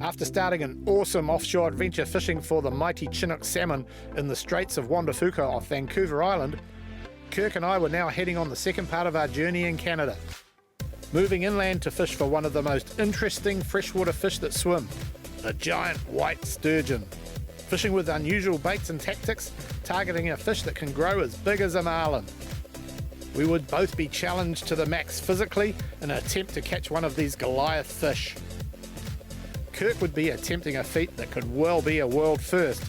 After starting an awesome offshore adventure fishing for the mighty Chinook salmon in the Straits of Wondafuka off Vancouver Island, Kirk and I were now heading on the second part of our journey in Canada. Moving inland to fish for one of the most interesting freshwater fish that swim, a giant white sturgeon. Fishing with unusual baits and tactics, targeting a fish that can grow as big as a marlin. We would both be challenged to the max physically in an attempt to catch one of these Goliath fish. Kirk would be attempting a feat that could well be a world first,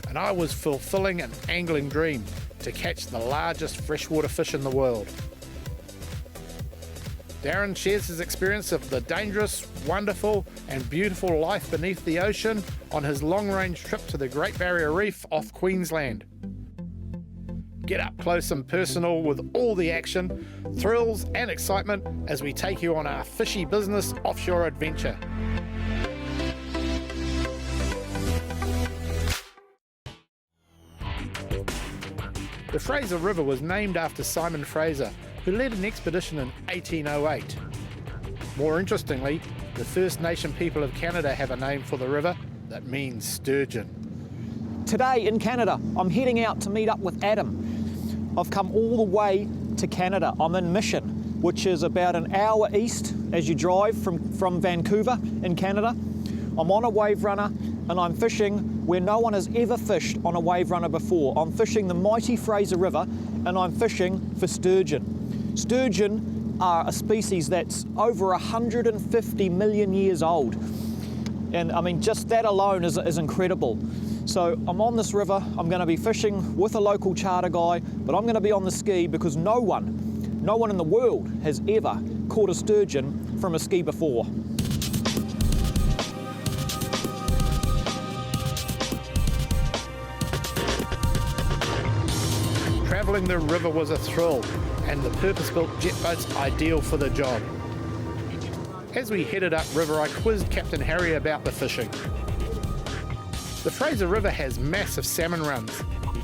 and I was fulfilling an angling dream to catch the largest freshwater fish in the world. Darren shares his experience of the dangerous, wonderful and beautiful life beneath the ocean on his long-range trip to the Great Barrier Reef off Queensland. Get up close and personal with all the action, thrills and excitement as we take you on our Fishy Business offshore adventure. The Fraser River was named after Simon Fraser, who led an expedition in 1808. More interestingly, the First Nation people of Canada have a name for the river that means sturgeon. Today in Canada, I'm heading out to meet up with Adam. I've come all the way to Canada. I'm in Mission, which is about an hour east as you drive from Vancouver in Canada. I'm on a wave runner and I'm fishing where no one has ever fished on a wave runner before. I'm fishing the mighty Fraser River and I'm fishing for sturgeon. Sturgeon are a species that's over 150 million years old. And I mean, just that alone is incredible. So I'm on this river, I'm going to be fishing with a local charter guy, but I'm going to be on the ski because no one in the world has ever caught a sturgeon from a ski before. Travelling the river was a thrill, and the purpose-built jet boat's ideal for the job. As we headed upriver, I quizzed Captain Harry about the fishing. The Fraser River has massive salmon runs,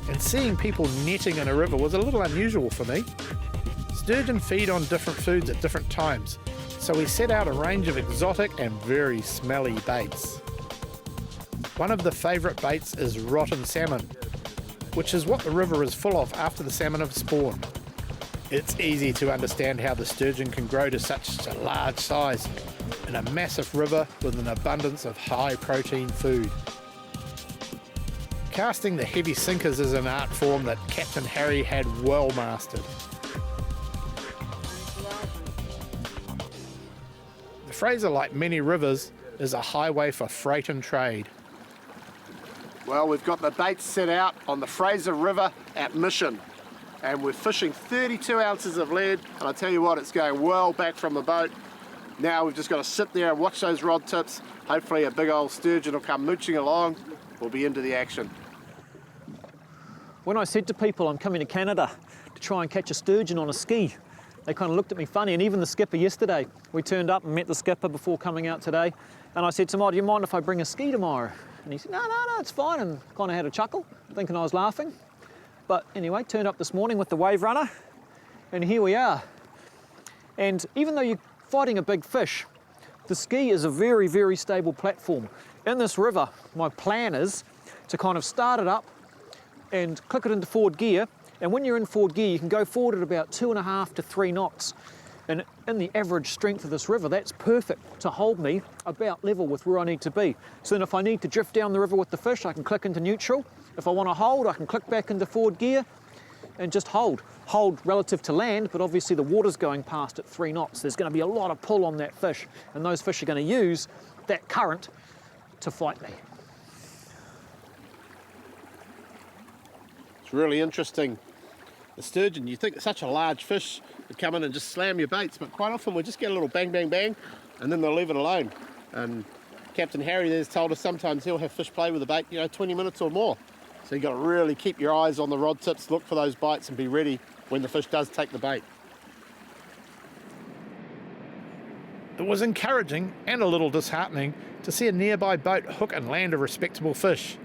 and seeing people netting in a river was a little unusual for me. Sturgeon feed on different foods at different times, so we set out a range of exotic and very smelly baits. One of the favourite baits is rotten salmon, which is what the river is full of after the salmon have spawned. It's easy to understand how the sturgeon can grow to such a large size in a massive river with an abundance of high protein food. Casting the heavy sinkers is an art form that Captain Harry had well mastered. The Fraser, like many rivers, is a highway for freight and trade. Well, we've got the baits set out on the Fraser River at Mission, and we're fishing 32 ounces of lead, and I tell you what, it's going well back from the boat. Now we've just got to sit there and watch those rod tips. Hopefully a big old sturgeon will come mooching along. We'll be into the action. When I said to people I'm coming to Canada to try and catch a sturgeon on a ski, they kind of looked at me funny, and even the skipper yesterday. We turned up and met the skipper before coming out today, and I said to him, "Oh, do you mind if I bring a ski tomorrow?" And he said, no, it's fine, and kind of had a chuckle, thinking I was laughing. But anyway, turned up this morning with the wave runner, and here we are. And even though you're fighting a big fish, the ski is a very, very stable platform. In this river, my plan is to kind of start it up and click it into forward gear, and when you're in forward gear, you can go forward at about 2.5 to 3 knots. And in the average strength of this river, that's perfect to hold me about level with where I need to be. So then if I need to drift down the river with the fish, I can click into neutral. If I want to hold, I can click back into forward gear and just hold. Hold relative to land, but obviously the water's going past at 3 knots. There's going to be a lot of pull on that fish, and those fish are going to use that current to fight me. It's really interesting. The sturgeon, you think it's such a large fish would come in and just slam your baits, but quite often we just get a little bang, bang, bang, and then they'll leave it alone. And Captain Harry there's told us sometimes he'll have fish play with the bait, 20 minutes or more. So you've got to really keep your eyes on the rod tips, look for those bites and be ready when the fish does take the bait. It was encouraging and a little disheartening to see a nearby boat hook and land a respectable fish.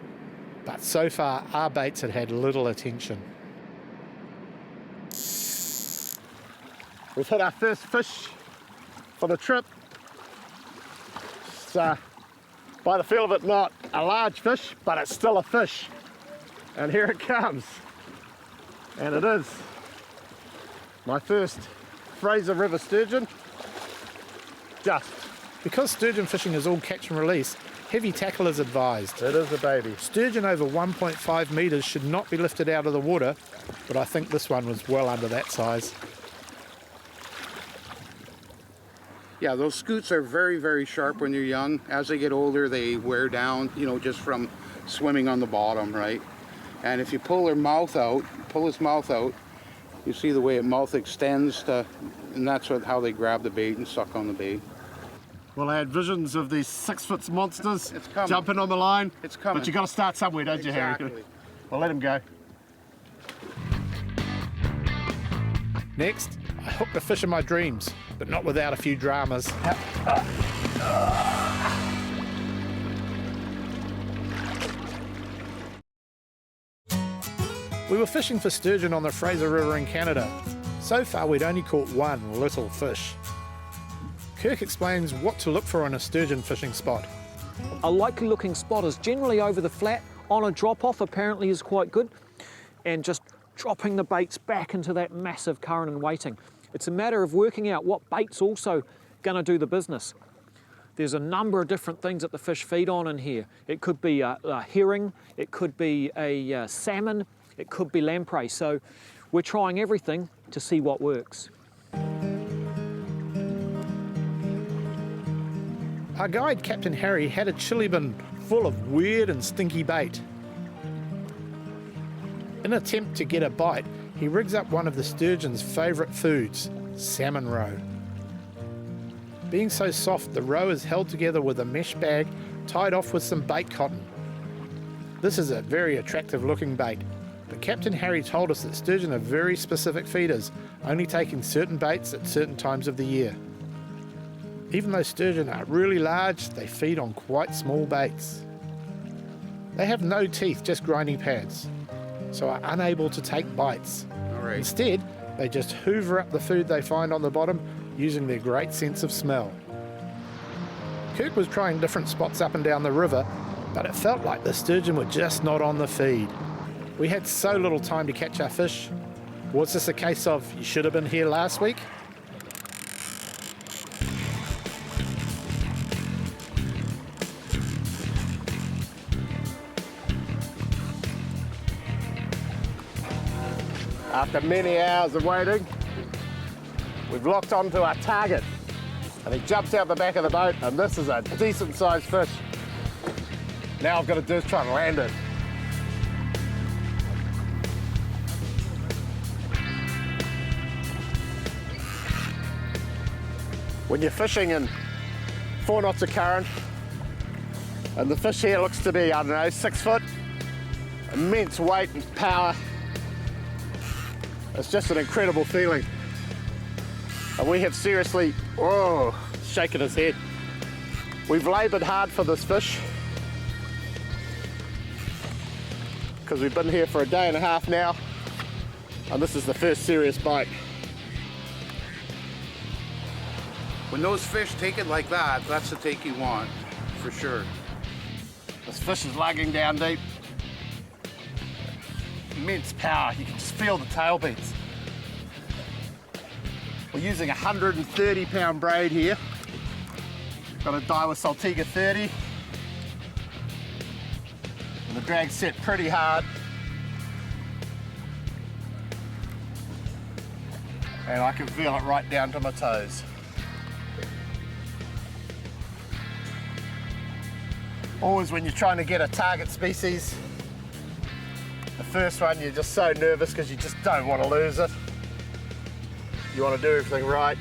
But so far, our baits had had little attention. We've hit our first fish for the trip. It's By the feel of it, not a large fish, but it's still a fish. And here it comes. And it is my first Fraser River sturgeon. Just. Because sturgeon fishing is all catch and release, heavy tackle is advised. It is a baby. Sturgeon over 1.5 metres should not be lifted out of the water, but I think this one was well under that size. Yeah, those scoots are very, very sharp when you're young. As they get older, they wear down, you know, just from swimming on the bottom, right? And if you pull his mouth out, you see the way its mouth extends to, and that's how they grab the bait and suck on the bait. Well, I had visions of these 6-foot monsters It's coming. jumping on the line. It's coming. But you got to start somewhere, don't you, Harry? Exactly. Well, let him go. Next, I hooked the fish of my dreams, but not without a few dramas. We were fishing for sturgeon on the Fraser River in Canada. So far we'd only caught one little fish. Kirk explains what to look for on a sturgeon fishing spot. A likely looking spot is generally over the flat, on a drop off apparently is quite good, and just dropping the baits back into that massive current and waiting. It's a matter of working out what bait's also going to do the business. There's a number of different things that the fish feed on in here. It could be a herring, it could be a salmon, it could be lamprey. So we're trying everything to see what works. Our guide, Captain Harry, had a chili bin full of weird and stinky bait. In an attempt to get a bite, he rigs up one of the sturgeon's favourite foods, salmon roe. Being so soft, the roe is held together with a mesh bag tied off with some bait cotton. This is a very attractive looking bait, but Captain Harry told us that sturgeon are very specific feeders, only taking certain baits at certain times of the year. Even though sturgeon are really large, they feed on quite small baits. They have no teeth, just grinding pads, so are unable to take bites. All right. Instead, they just hoover up the food they find on the bottom using their great sense of smell. Kirk was trying different spots up and down the river, but it felt like the sturgeon were just not on the feed. We had so little time to catch our fish. Was this a case of, you should have been here last week? After many hours of waiting, we've locked onto our target. And he jumps out the back of the boat, and this is a decent sized fish. Now I've got to do is try and land it. When you're fishing in 4 knots of current, and the fish here looks to be, I don't know, 6 foot, immense weight and power, it's just an incredible feeling. And we have seriously, shaken his head. We've laboured hard for this fish because we've been here for a day and a half now, and this is the first serious bite. When those fish take it like that, that's the take you want, for sure. This fish is lugging down deep. Immense power, you can just feel the tail beats. We're using a 130-pound braid here. Got a Daiwa Saltiga 30. And the drag's set pretty hard. And I can feel it right down to my toes. Always when you're trying to get a target species, the first one you're just so nervous because you just don't want to lose it. You want to do everything right.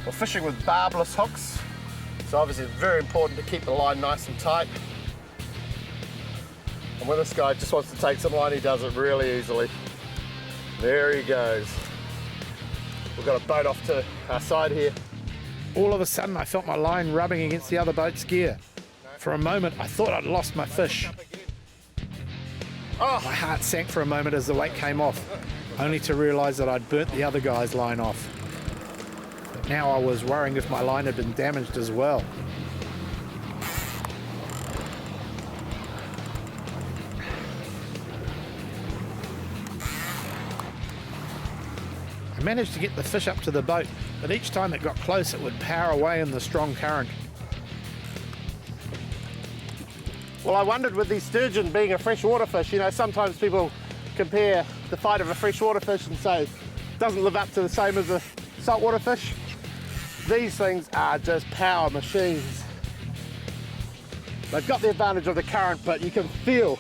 We're fishing with barbless hooks, so obviously it's very important to keep the line nice and tight. And when this guy just wants to take some line, he does it really easily. There he goes. We've got a boat off to our side here. All of a sudden I felt my line rubbing against the other boat's gear. For a moment I thought I'd lost my fish. My heart sank for a moment as the weight came off, only to realise that I'd burnt the other guy's line off. Now I was worrying if my line had been damaged as well. I managed to get the fish up to the boat, but each time it got close it would power away in the strong current. Well, I wondered with these sturgeon being a freshwater fish, you know, sometimes people compare the fight of a freshwater fish and say it doesn't live up to the same as a saltwater fish. These things are just power machines. They've got the advantage of the current, but you can feel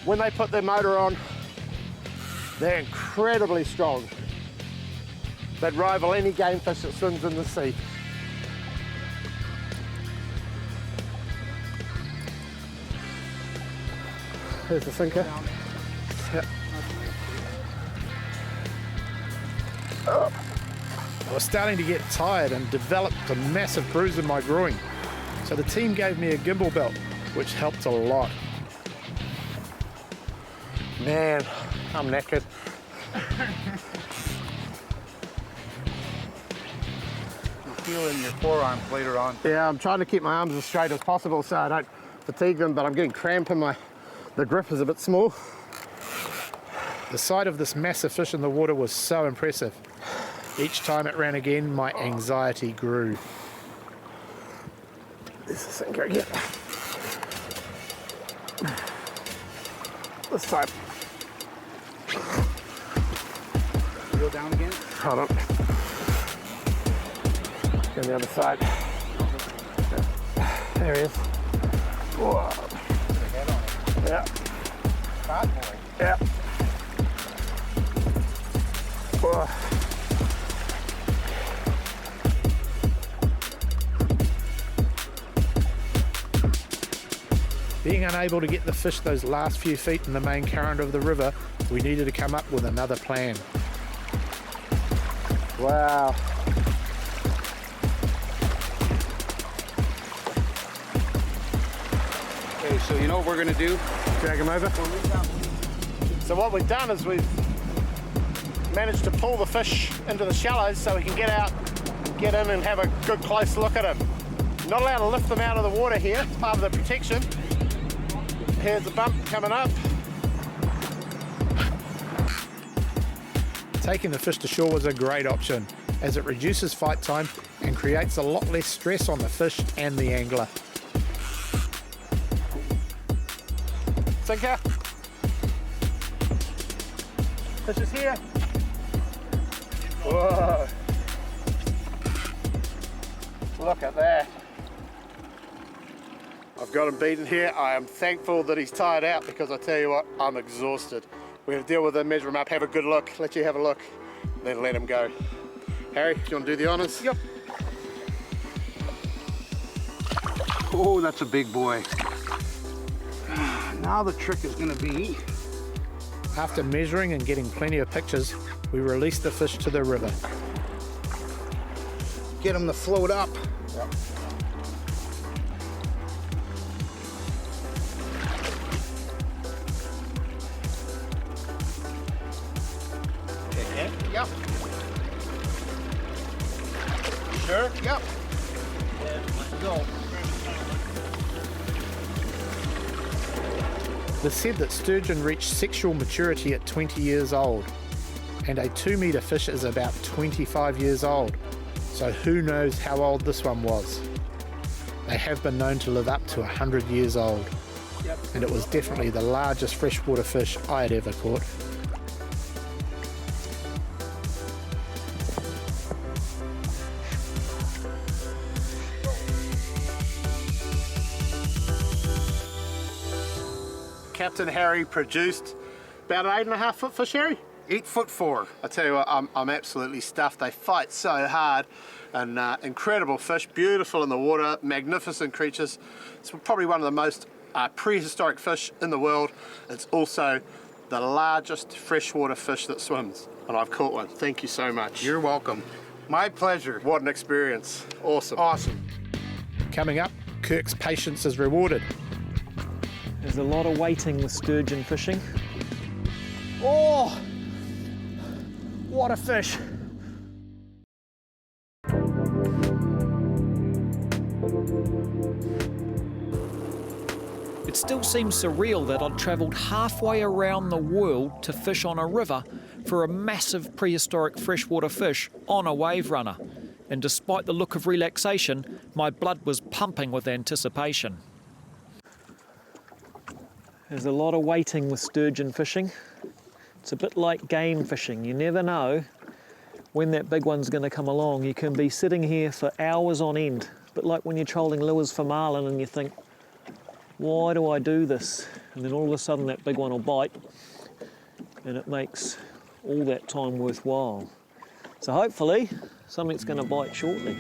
when they put their motor on, they're incredibly strong. They'd rival any game fish that swims in the sea. There's the sinker. Yep. I was starting to get tired and developed a massive bruise in my groin, so the team gave me a gimbal belt, which helped a lot. Man, I'm knackered. Feel it in your forearms later on. Yeah, I'm trying to keep my arms as straight as possible so I don't fatigue them, but I'm getting cramp in the grip is a bit small. The sight of this massive fish in the water was so impressive. Each time it ran again, my anxiety grew. There's the sinker again. This time. Go down again. Hold on. Go the other side. There he is. Whoa. Yeah. Fat boy. Yeah. Whoa. Being unable to get the fish those last few feet in the main current of the river, we needed to come up with another plan. Wow. Okay, so you know what we're gonna do? Drag him over. So what we've done is we've managed to pull the fish into the shallows so we can get out, get in and have a good close look at him. Not allowed to lift them out of the water here, it's part of the protection. Here's the bump coming up. Taking the fish to shore was a great option, as it reduces fight time and creates a lot less stress on the fish and the angler. Sinker. Fish is here. Whoa. Look at that. I've got him beaten here. I am thankful that he's tired out because I tell you what, I'm exhausted. We have to deal with him, measure him up, have a good look, let you have a look, then let him go. Harry, do you want to do the honours? Yep. Oh, that's a big boy. Now the trick is gonna be, After measuring and getting plenty of pictures, we released the fish to the river. get him to float up. Yep. Okay. Yep. Sure? Yep. Let's go. They said that sturgeon reach sexual maturity at 20 years old, and a 2-metre fish is about 25 years old, so who knows how old this one was. They have been known to live up to 100 years old, and it was definitely the largest freshwater fish I had ever caught. Captain Harry produced about an 8.5 foot fish, Harry? 8'4". I tell you what, I'm absolutely stuffed. They fight so hard, and incredible fish, beautiful in the water, magnificent creatures. It's probably one of the most prehistoric fish in the world. It's also the largest freshwater fish that swims, and I've caught one. Thank you so much. You're welcome. My pleasure. What an experience. Awesome. Awesome. Coming up, Kirk's patience is rewarded. There's a lot of waiting with sturgeon fishing. Oh, what a fish. It still seems surreal that I'd travelled halfway around the world to fish on a river for a massive prehistoric freshwater fish on a wave runner. And despite the look of relaxation, my blood was pumping with anticipation. There's a lot of waiting with sturgeon fishing. It's a bit like game fishing. You never know when that big one's going to come along. You can be sitting here for hours on end, a bit like when you're trolling lures for marlin and you think, why do I do this? And then all of a sudden that big one will bite and it makes all that time worthwhile. So hopefully something's going to bite shortly.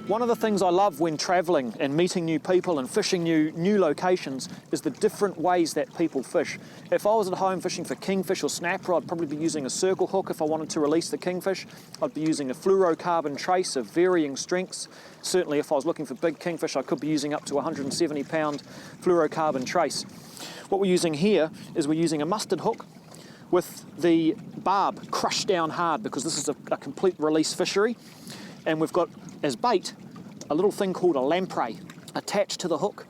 One of the things I love when travelling and meeting new people and fishing new locations is the different ways that people fish. If I was at home fishing for kingfish or snapper, I'd probably be using a circle hook if I wanted to release the kingfish. I'd be using a fluorocarbon trace of varying strengths. Certainly if I was looking for big kingfish, I could be using up to 170 pound fluorocarbon trace. What we're using here is we're using a mustard hook with the barb crushed down hard because this is a complete release fishery. And we've got as bait a little thing called a lamprey attached to the hook.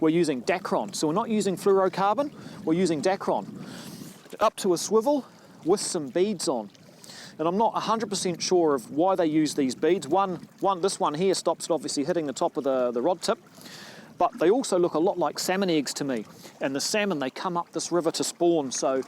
We're using Dacron, so we're not using fluorocarbon, we're using Dacron. Up to a swivel with some beads on. And I'm not 100% sure of why they use these beads. This one here stops it obviously hitting the top of the rod tip, but they also look a lot like salmon eggs to me. And the salmon, they come up this river to spawn, so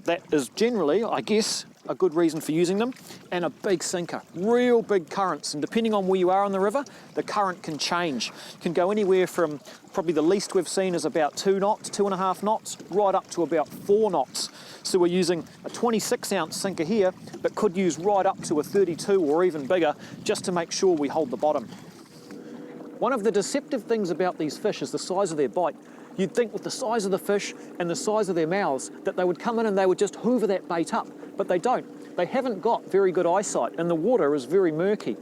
that is generally, I guess, a good reason for using them. And a big sinker, real big currents, and depending on where you are on the river, the current can change. Can go anywhere from probably the least we've seen is about 2 knots, 2.5 knots, right up to about 4 knots. So we're using a 26-ounce sinker here, but could use right up to a 32 or even bigger, just to make sure we hold the bottom. One of the deceptive things about these fish is the size of their bite. You'd think with the size of the fish and the size of their mouths that they would come in and they would just hoover that bait up, but they don't. They haven't got very good eyesight and the water is very murky.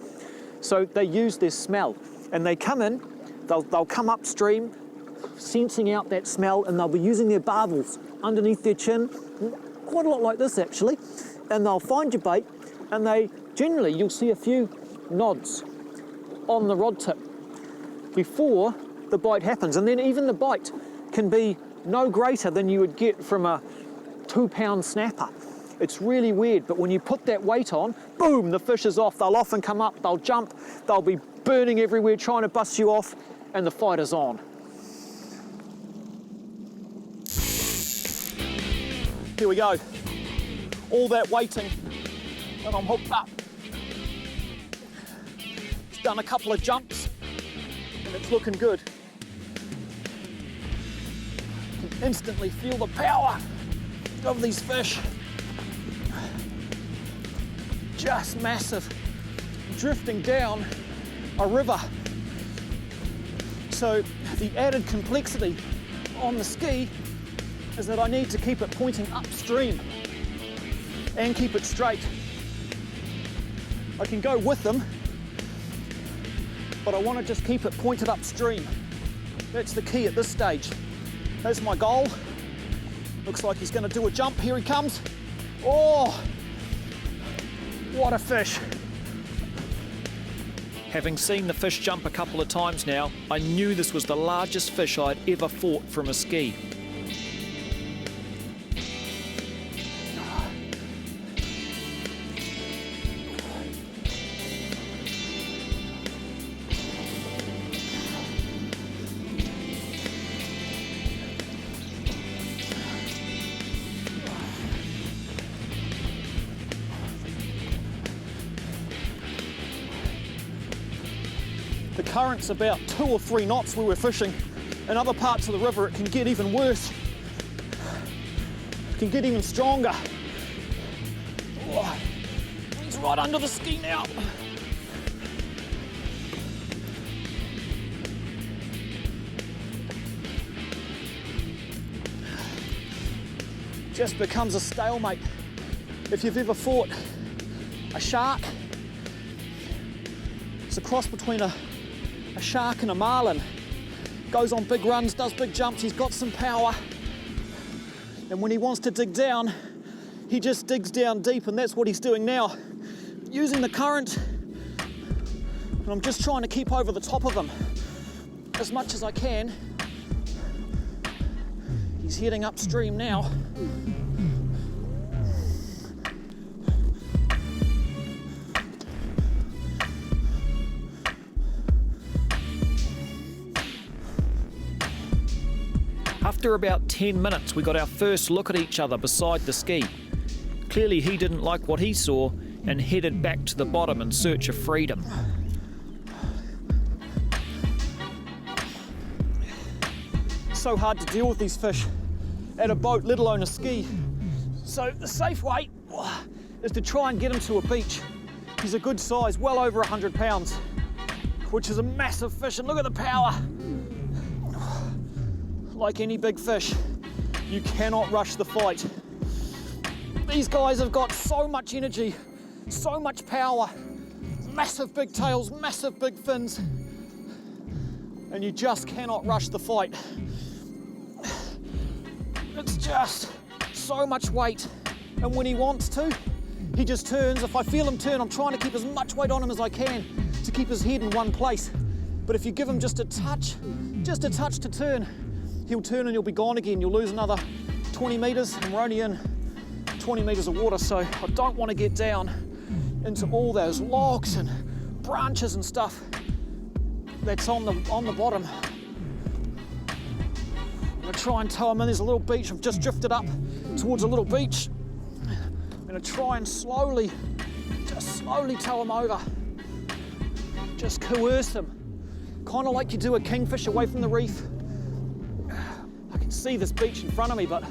So they use their smell and they come in, they'll come upstream, sensing out that smell, and they'll be using their barbels underneath their chin, quite a lot like this actually, and they'll find your bait and you'll see a few nods on the rod tip before the bite happens, and then even the bite can be no greater than you would get from a 2-pound snapper. It's really weird, but when you put that weight on, boom, the fish is off. They'll often come up, they'll jump, they'll be burning everywhere trying to bust you off, and the fight is on. Here we go. All that waiting, and I'm hooked up. It's done a couple of jumps, and it's looking good. You can instantly feel the power of these fish. Just massive, drifting down a river. So the added complexity on the ski is that I need to keep it pointing upstream and keep it straight. I can go with them, but I want to just keep it pointed upstream. That's the key at this stage. That's my goal. Looks like he's going to do a jump. Here he comes. Oh, what a fish. Having seen the fish jump a couple of times now, I knew this was the largest fish I'd ever fought from a ski. The current's about 2 or 3 knots where we're fishing. In other parts of the river it can get even worse. It can get even stronger. Oh, he's right under the ski now. Just becomes a stalemate. If you've ever fought a shark, it's a cross between a shark and a marlin. Goes on big runs, does big jumps, he's got some power. And when he wants to dig down, he just digs down deep, and that's what he's doing now. using the current, and I'm just trying to keep over the top of him as much as I can. He's heading upstream now. After about 10 minutes, we got our first look at each other beside the ski. Clearly he didn't like what he saw and headed back to the bottom in search of freedom. It's so hard to deal with these fish at a boat, let alone a ski. So the safe way is to try and get him to a beach. He's a good size, well over 100 pounds, which is a massive fish, and look at the power. Like any big fish, you cannot rush the fight. These guys have got so much energy, so much power, massive big tails, massive big fins, and you just cannot rush the fight. It's just so much weight, and when he wants to, he just turns. If I feel him turn, I'm trying to keep as much weight on him as I can to keep his head in one place. But if you give him just a touch to turn, he'll turn and he'll be gone again. You'll lose another 20 metres, and we're only in 20 metres of water, so I don't want to get down into all those logs and branches and stuff that's on the bottom. I'm going to try and tow him in. There's a little beach. I've just drifted up towards a little beach. I'm going to try and slowly tow him over. Just coerce him, kind of like you do a kingfish away from the reef. I can see this beach in front of me, but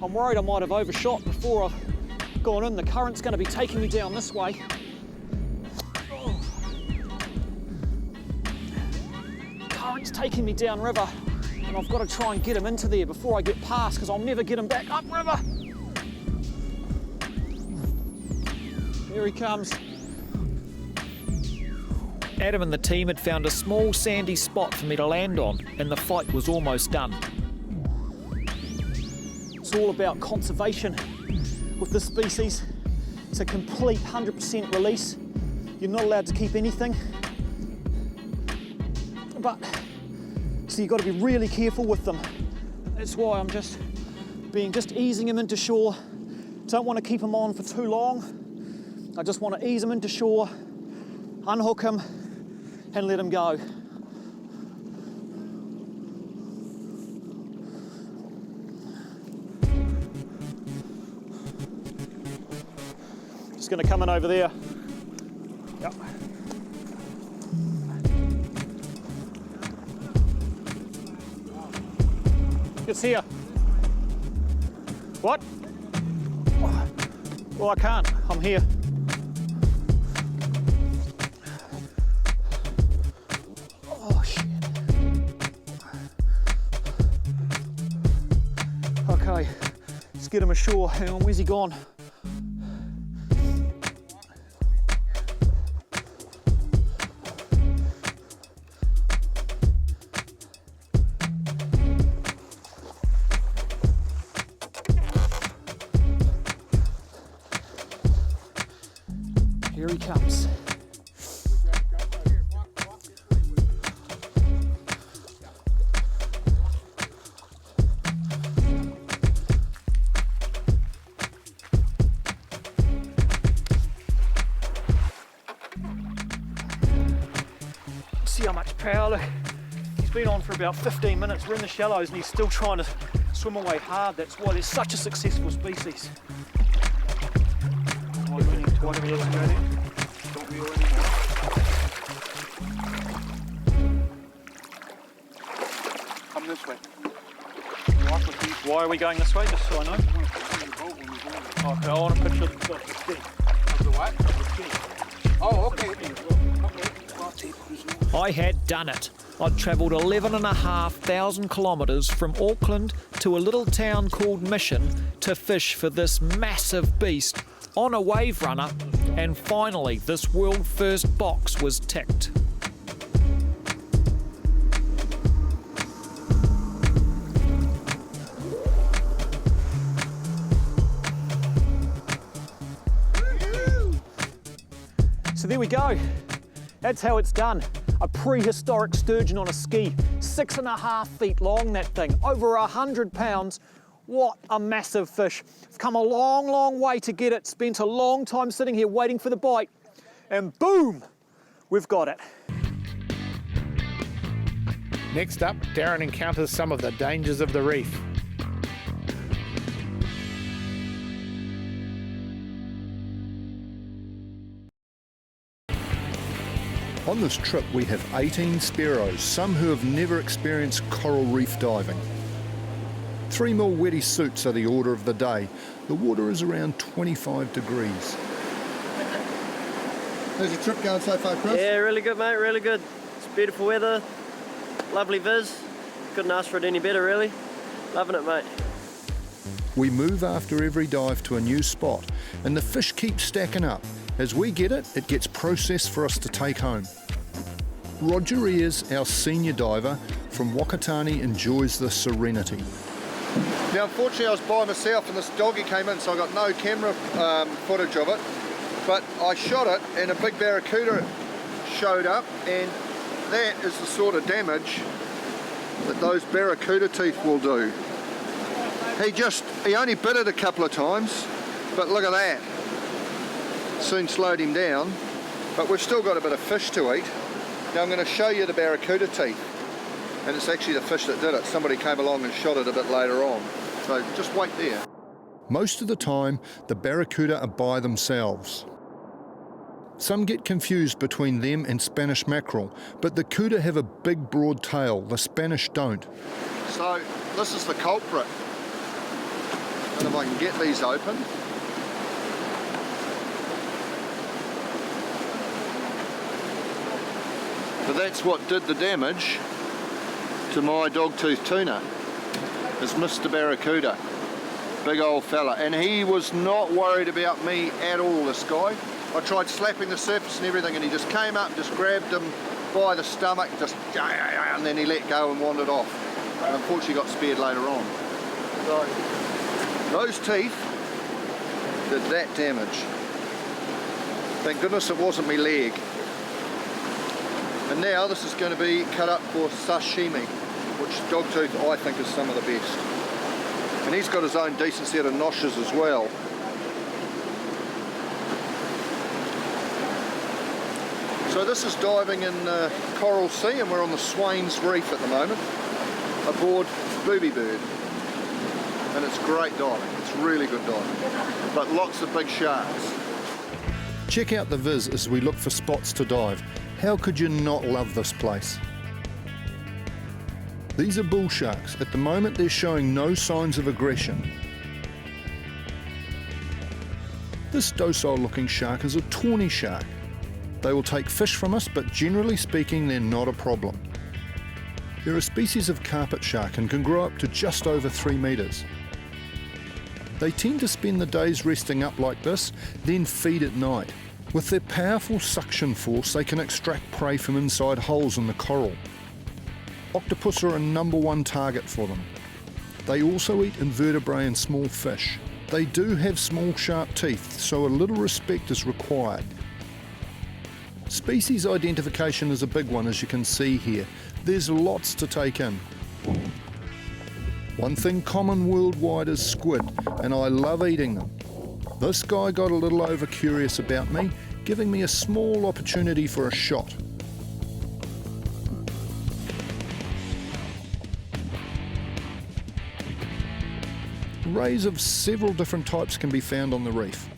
I'm worried I might have overshot before I've gone in. The current's going to be taking me down this way. Current's taking me down river, and I've got to try and get him into there before I get past, because I'll never get him back up river. Here he comes. Adam and the team had found a small sandy spot for me to land on, and the fight was almost done. It's all about conservation with this species. It's a complete 100% release. You're not allowed to keep anything. But, so you've got to be really careful with them. That's why I'm just easing him into shore. Don't want to keep him on for too long. I just want to ease him into shore, unhook him, and let him go. Just going to come in over there. Yep. It's here. What? Well, I can't. I'm here. Oh, shit. Okay, let's get him ashore. Hang on, where's he gone? Here he comes. See how much power, look. He's been on for about 15 minutes. We're in the shallows and he's still trying to swim away hard. That's why they're such a successful species. What do we listen to then? Don't reel anymore. Come this way. Why are we going this way, just so I know? Okay, I want a picture of the ski. Of the what? Of the ski. Oh, okay. I had done it. I'd travelled 11,500 kilometres from Auckland to a little town called Mission to fish for this massive beast on a wave runner, and finally this world first box was ticked. there we go. That's how it's done. A prehistoric sturgeon on a ski. 6.5 feet long, that thing. Over 100 pounds. What a massive fish. I've come a long, long way to get it. Spent a long time sitting here waiting for the bite. And boom, we've got it. Next up, Darren encounters some of the dangers of the reef. On this trip we have 18 sparrows, some who have never experienced coral reef diving. 3mm wetty suits are the order of the day. The water is around 25 degrees. How's your trip going so far, Chris? Yeah, really good, mate, really good. It's beautiful weather, lovely viz. Couldn't ask for it any better, really. Loving it, mate. We move after every dive to a new spot, and the fish keep stacking up. As we get it, it gets processed for us to take home. Roger Ayres, our senior diver from Wakatani, enjoys the serenity. Now, unfortunately, I was by myself and this doggy came in, so I got no camera footage of it. But I shot it and a big barracuda showed up, and that is the sort of damage that those barracuda teeth will do. He only bit it a couple of times, but look at that. Soon slowed him down, but we've still got a bit of fish to eat. Now I'm going to show you the barracuda teeth, and it's actually the fish that did it. Somebody came along and shot it a bit later on, so just wait there. Most of the time, the barracuda are by themselves. Some get confused between them and Spanish mackerel, but the cuda have a big broad tail, the Spanish don't. So this is the culprit, and if I can get these open. But that's what did the damage to my dogtooth tuna, is Mr. Barracuda. Big old fella, and he was not worried about me at all, this guy. I tried slapping the surface and everything, and he just came up and just grabbed him by the stomach, just, and then he let go and wandered off. And unfortunately got spared later on. So, those teeth did that damage. Thank goodness it wasn't my leg. And now this is going to be cut up for sashimi, which dogtooth I think is some of the best. And he's got his own decent set of noshes as well. So this is diving in Coral Sea, and we're on the Swains Reef at the moment, aboard Booby Bird. And it's great diving, it's really good diving, but lots of big sharks. Check out the viz as we look for spots to dive. How could you not love this place? These are bull sharks. At the moment they're showing no signs of aggression. This docile looking shark is a tawny shark. They will take fish from us, but generally speaking they're not a problem. They're a species of carpet shark and can grow up to just over 3 metres. They tend to spend the days resting up like this, then feed at night. With their powerful suction force, they can extract prey from inside holes in the coral. Octopus are a #1 target for them. They also eat invertebrate and small fish. They do have small sharp teeth, so a little respect is required. Species identification is a big one, as you can see here. There's lots to take in. One thing common worldwide is squid, and I love eating them. This guy got a little over curious about me, giving me a small opportunity for a shot. Rays of several different types can be found on the reef.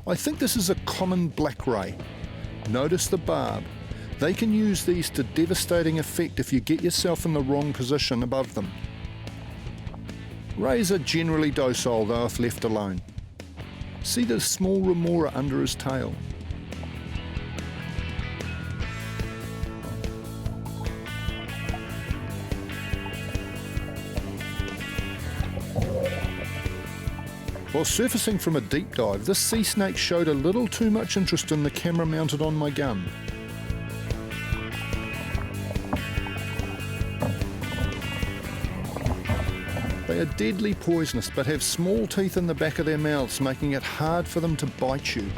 I think this is a common black ray. Notice the barb. They can use these to devastating effect if you get yourself in the wrong position above them. Rays are generally docile though if left alone. See the small remora under his tail. While surfacing from a deep dive, this sea snake showed a little too much interest in the camera mounted on my gun. They are deadly poisonous but have small teeth in the back of their mouths, making it hard for them to bite you.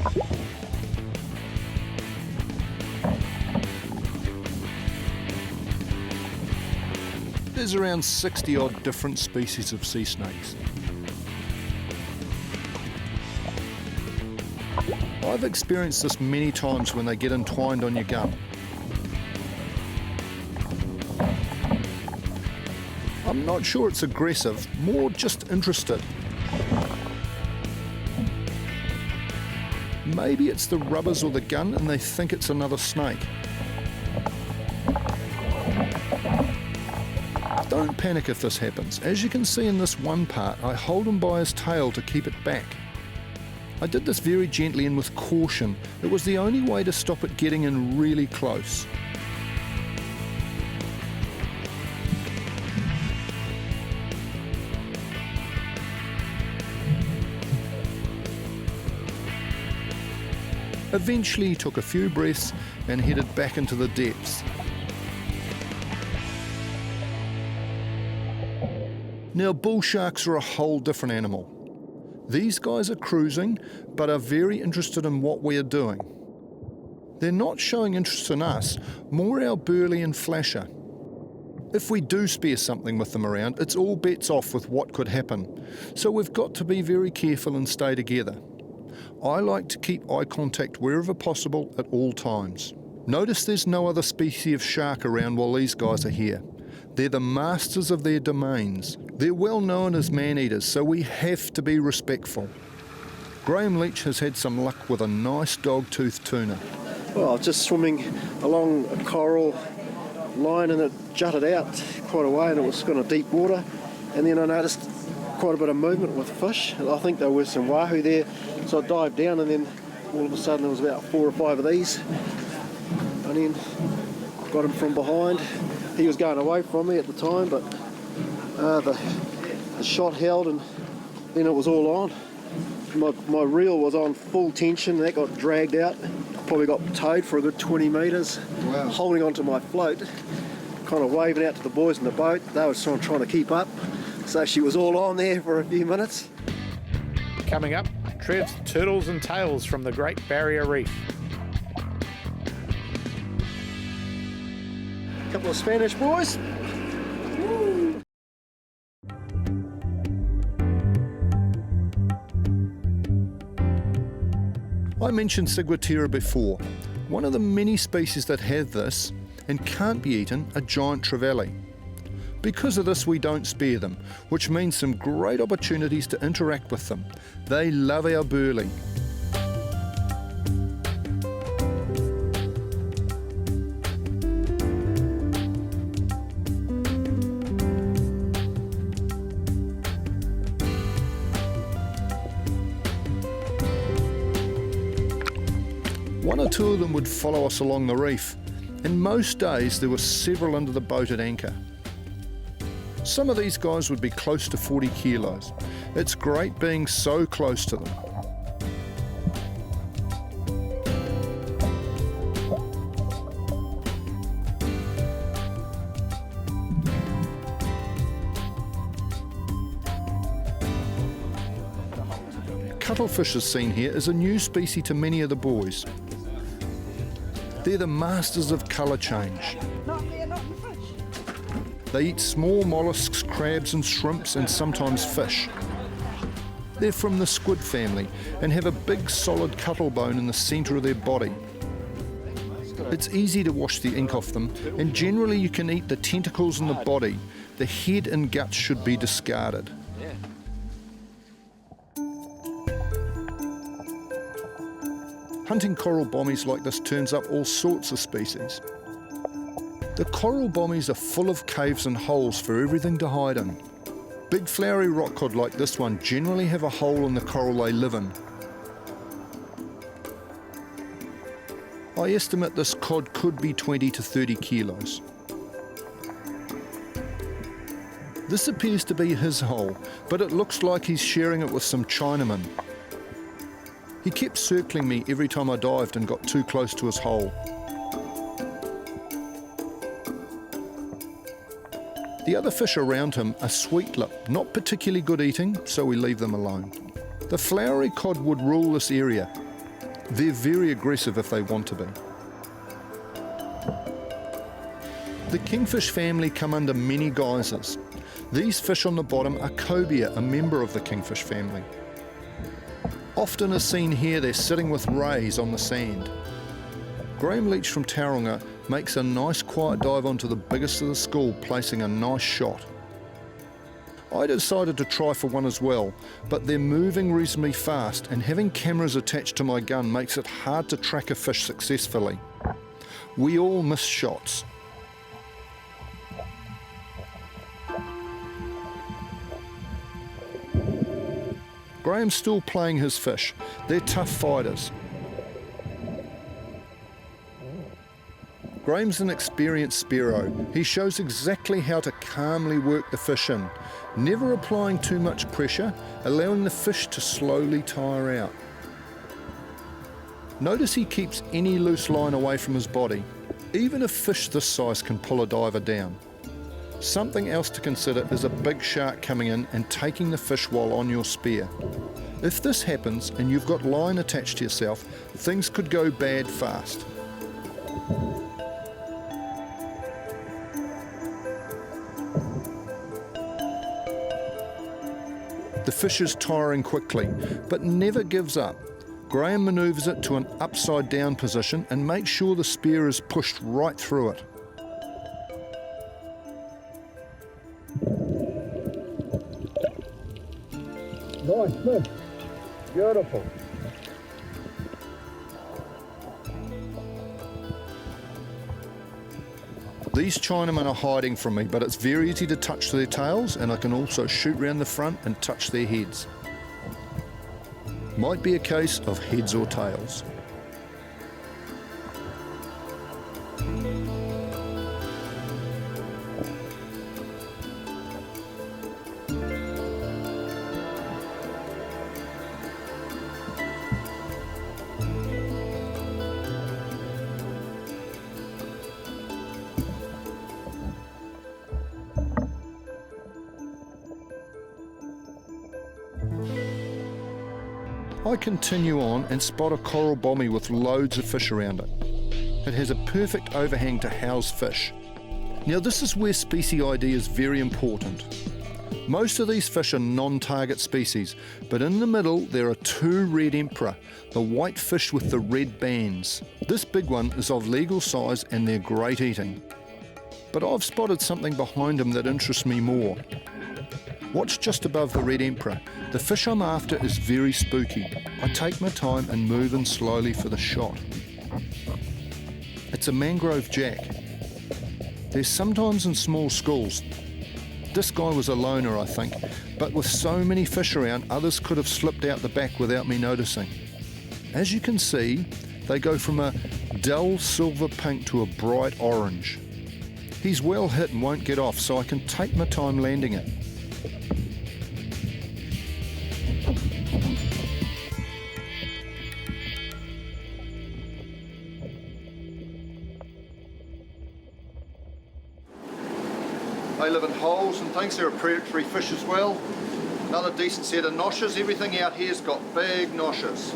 There's around 60 odd different species of sea snakes. I've experienced this many times when they get entwined on your gun. I'm not sure it's aggressive, more just interested. Maybe it's the rubbers or the gun and they think it's another snake. Don't panic if this happens. As you can see in this one part, I hold him by his tail to keep it back. I did this very gently and with caution. It was the only way to stop it getting in really close. Eventually he took a few breaths and headed back into the depths. Now bull sharks are a whole different animal. These guys are cruising, but are very interested in what we are doing. They're not showing interest in us, more our burley and flasher. If we do spear something with them around, it's all bets off with what could happen. So we've got to be very careful and stay together. I like to keep eye contact wherever possible at all times. Notice there's no other species of shark around while these guys are here. They're the masters of their domains. They're well known as man-eaters, so we have to be respectful. Graham Leach has had some luck with a nice dog-toothed tuna. Well, I was just swimming along a coral line and it jutted out quite a way and it was kind of deep water. And then I noticed quite a bit of movement with fish. I think there were some wahoo there. So I dived down and then all of a sudden there was about 4 or 5 of these. And then got him from behind. He was going away from me at the time, but the shot held and then it was all on. My reel was on full tension and that got dragged out. Probably got towed for a good 20 metres. Wow. Holding onto my float, kind of waving out to the boys in the boat. They were trying to keep up. So she was all on there for a few minutes. Coming up, Trev's turtles and tails from the Great Barrier Reef. Couple of Spanish boys. Woo. I mentioned Ciguatera before. One of the many species that have this and can't be eaten are giant trevally. Because of this, we don't spare them, which means some great opportunities to interact with them. They love our burley. One or two of them would follow us along the reef, and most days there were several under the boat at anchor. Some of these guys would be close to 40 kilos. It's great being so close to them. Cuttlefish as seen here is a new species to many of the boys. They're the masters of colour change. They eat small mollusks, crabs and shrimps and sometimes fish. They're from the squid family and have a big solid cuttle bone in the centre of their body. It's easy to wash the ink off them and generally you can eat the tentacles and the body. The head and guts should be discarded. Hunting coral bommies like this turns up all sorts of species. The coral bommies are full of caves and holes for everything to hide in. Big flowery rock cod like this one generally have a hole in the coral they live in. I estimate this cod could be 20 to 30 kilos. This appears to be his hole, but it looks like he's sharing it with some Chinamen. He kept circling me every time I dived and got too close to his hole. The other fish around him are sweetlip, not particularly good eating, so we leave them alone. The flowery cod would rule this area. They're very aggressive if they want to be. The kingfish family come under many guises. These fish on the bottom are cobia, a member of the kingfish family. Often as seen here, they're sitting with rays on the sand. Graham Leach from Tauranga makes a nice quiet dive onto the biggest of the school, placing a nice shot. I decided to try for one as well, but they're moving reasonably fast, and having cameras attached to my gun makes it hard to track a fish successfully. We all miss shots. Graham's still playing his fish. They're tough fighters. Graham's an experienced Sparrow. He shows exactly how to calmly work the fish in, never applying too much pressure, allowing the fish to slowly tire out. Notice he keeps any loose line away from his body. Even a fish this size can pull a diver down. Something else to consider is a big shark coming in and taking the fish while on your spear. If this happens and you've got line attached to yourself, things could go bad fast. The fish is tiring quickly, but never gives up. Graham manoeuvres it to an upside down position and makes sure the spear is pushed right through it. Nice fish. Beautiful. These Chinamen are hiding from me, but it's very easy to touch their tails, and I can also shoot round the front and touch their heads. Might be a case of heads or tails. I continue on and spot a coral bommy with loads of fish around it. It has a perfect overhang to house fish. Now this is where species ID is very important. Most of these fish are non-target species, but in the middle there are two red emperor, the white fish with the red bands. This big one is of legal size and they're great eating. But I've spotted something behind him that interests me more. Watch just above the red emperor. The fish I'm after is very spooky. I take my time and move in slowly for the shot. It's a mangrove jack. They're sometimes in small schools. This guy was a loner, I think, but with so many fish around, others could have slipped out the back without me noticing. As you can see, they go from a dull silver pink to a bright orange. He's well hit and won't get off, so I can take my time landing it. They live in holes and things. They're a predatory fish as well. Another decent set of noshes. Everything out here's got big noshes.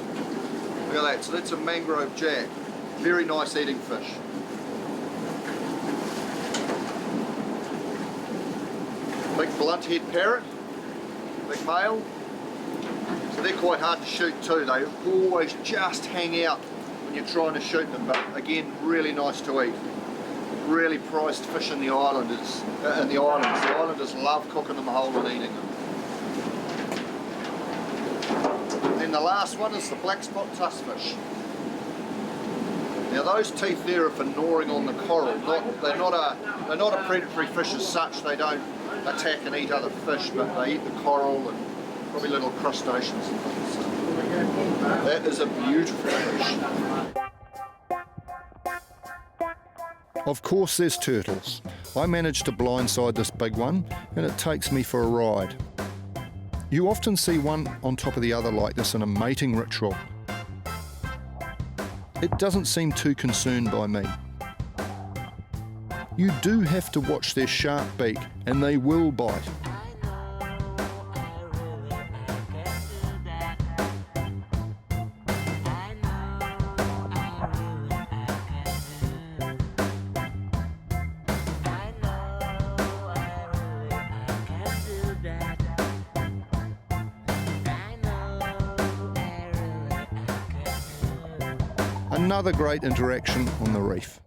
Look at that. So that's a mangrove jack. Very nice eating fish. Big blunt head parrot. Big male. So they're quite hard to shoot too. They always just hang out when you're trying to shoot them. But again, really nice to eat. Really prized fish in the islanders. The islanders love cooking them whole and eating them. And then the last one is the black spot tuskfish. Now those teeth there are for gnawing on the coral. They're not a predatory fish as such. They don't attack and eat other fish, but they eat the coral and probably little crustaceans and things. So that is a beautiful fish. Of course there's turtles. I managed to blindside this big one and it takes me for a ride. You often see one on top of the other like this in a mating ritual. It doesn't seem too concerned by me. You do have to watch their sharp beak and they will bite. Another great interaction on the reef.